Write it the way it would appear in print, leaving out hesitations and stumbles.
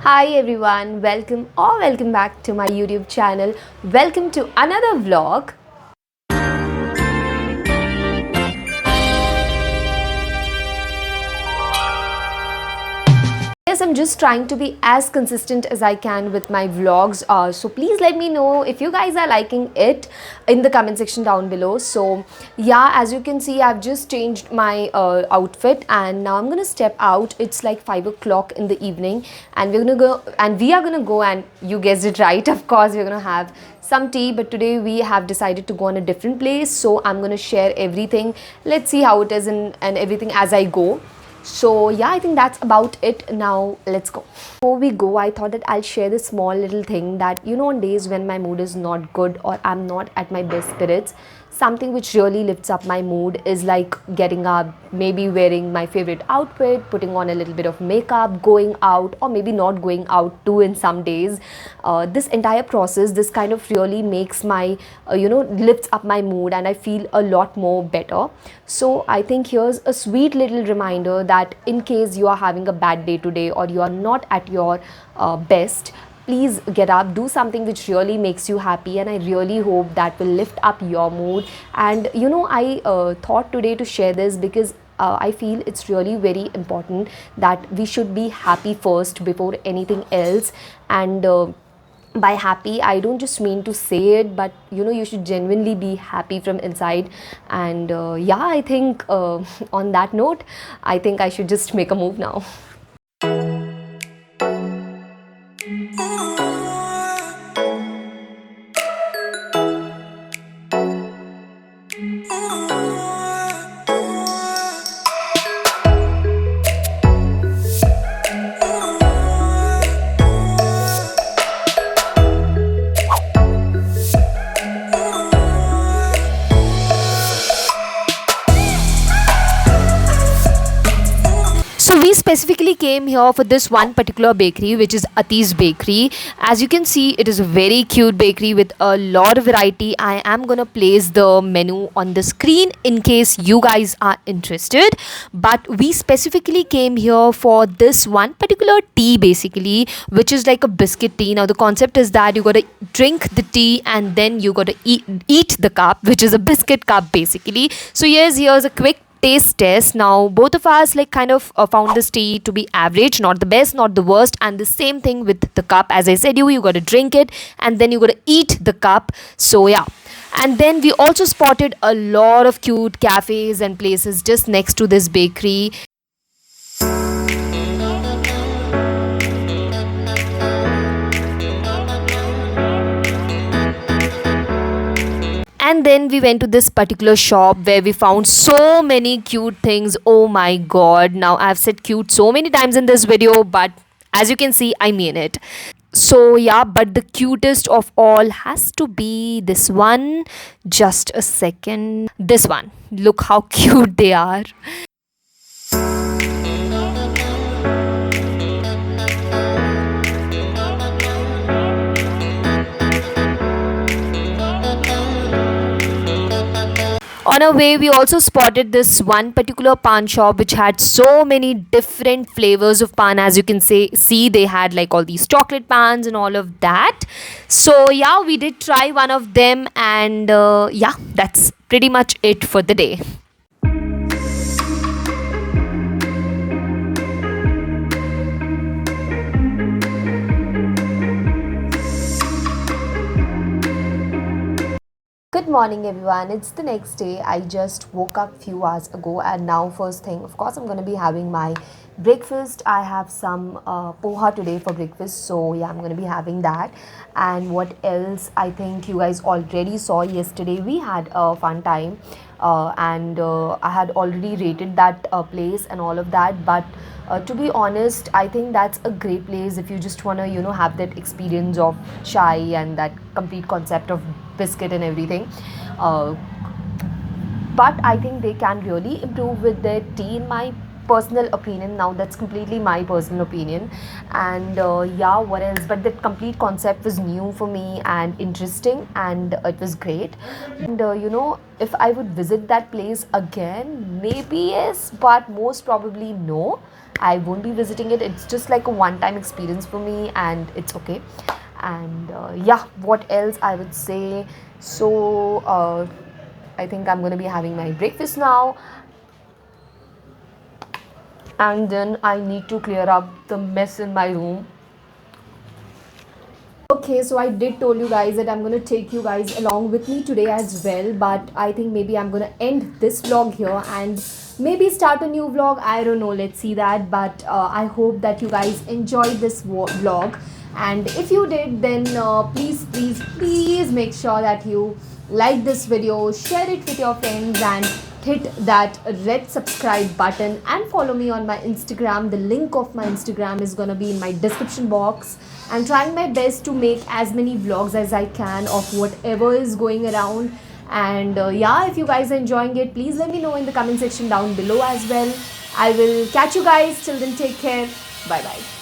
Hi everyone, welcome back to my YouTube channel. Welcome to another vlog. Yes, I'm just trying to be as consistent as I can with my vlogs. So please let me know if you guys are liking it in the comment section down below. So yeah, as you can see, I've just changed my outfit and now I'm gonna step out. It's like 5 o'clock in the evening and we are gonna go, and you guessed it right, of course we're gonna have some tea. But today we have decided to go on a different place, so I'm gonna share everything. Let's see how it is and everything as I go. So yeah, I think that's about it. Now let's go. Before we go, I thought that I'll share this small little thing that, on days when my mood is not good or I'm not at my best spirits, something which really lifts up my mood is like getting up, maybe wearing my favorite outfit, putting on a little bit of makeup, going out, or maybe not going out too in some days. This entire process, this kind of really makes my, lifts up my mood and I feel a lot more better. So I think here's a sweet little reminder that in case you are having a bad day today or you are not at your best, please get up, do something which really makes you happy, and I really hope that will lift up your mood. And I thought today to share this because I feel it's really very important that we should be happy first before anything else. And by happy, I don't just mean to say it, but you should genuinely be happy from inside. And yeah, I think on that note, I think I should just make a move now. So we specifically came here for this one particular bakery, which is Ati's Bakery. As you can see, it is a very cute bakery with a lot of variety. I am gonna place the menu on the screen in case you guys are interested. But we specifically came here for this one particular tea, basically, which is like a biscuit tea. Now the concept is that you gotta drink the tea and then you gotta eat the cup, which is a biscuit cup basically. So here's a quick taste test. Now both of us like kind of found this tea to be average, not the best, not the worst. And the same thing with the cup. As I said, you got to drink it and then you got to eat the cup. So yeah. And then we also spotted a lot of cute cafes and places just next to this bakery. And then we went to this particular shop where we found so many cute things. Oh my god. Now I've said cute so many times in this video, but as you can see, I mean it. So yeah, but the cutest of all has to be this one. Just a second. This one. Look how cute they are. On our way, we also spotted this one particular pan shop which had so many different flavors of pan. As you can see, they had like all these chocolate pans and all of that. So yeah, we did try one of them, and yeah, that's pretty much it for the day. Good morning everyone, it's the next day. I just woke up few hours ago and now first thing, of course, I'm going to be having my breakfast. I have some poha today for breakfast, so yeah, I'm going to be having that. And what else, I think you guys already saw yesterday we had a fun time, and I had already rated that place and all of that. But to be honest, I think that's a great place if you just want to have that experience of chai and that complete concept of biscuit and everything. But I think they can really improve with their tea, in my personal opinion. Now that's completely my personal opinion. And yeah, what else, but that complete concept was new for me and interesting, and it was great. And if I would visit that place again, maybe yes, but most probably no. I won't be visiting it. It's just like a one-time experience for me, and it's okay. And yeah, what else I would say? So I think I'm gonna be having my breakfast now, and then I need to clear up the mess in my room. Okay, so I did told you guys that I'm gonna take you guys along with me today as well, but I think maybe I'm gonna end this vlog here and maybe start a new vlog. I don't know, let's see that. But I hope that you guys enjoyed this vlog, and if you did, then please make sure that you like this video, share it with your friends, and hit that red subscribe button, and follow me on my Instagram. The link of my Instagram is gonna be in my description box. I'm trying my best to make as many vlogs as I can of whatever is going around. And yeah, if you guys are enjoying it, please let me know in the comment section down below as well. I will catch you guys till then. Take care. Bye bye.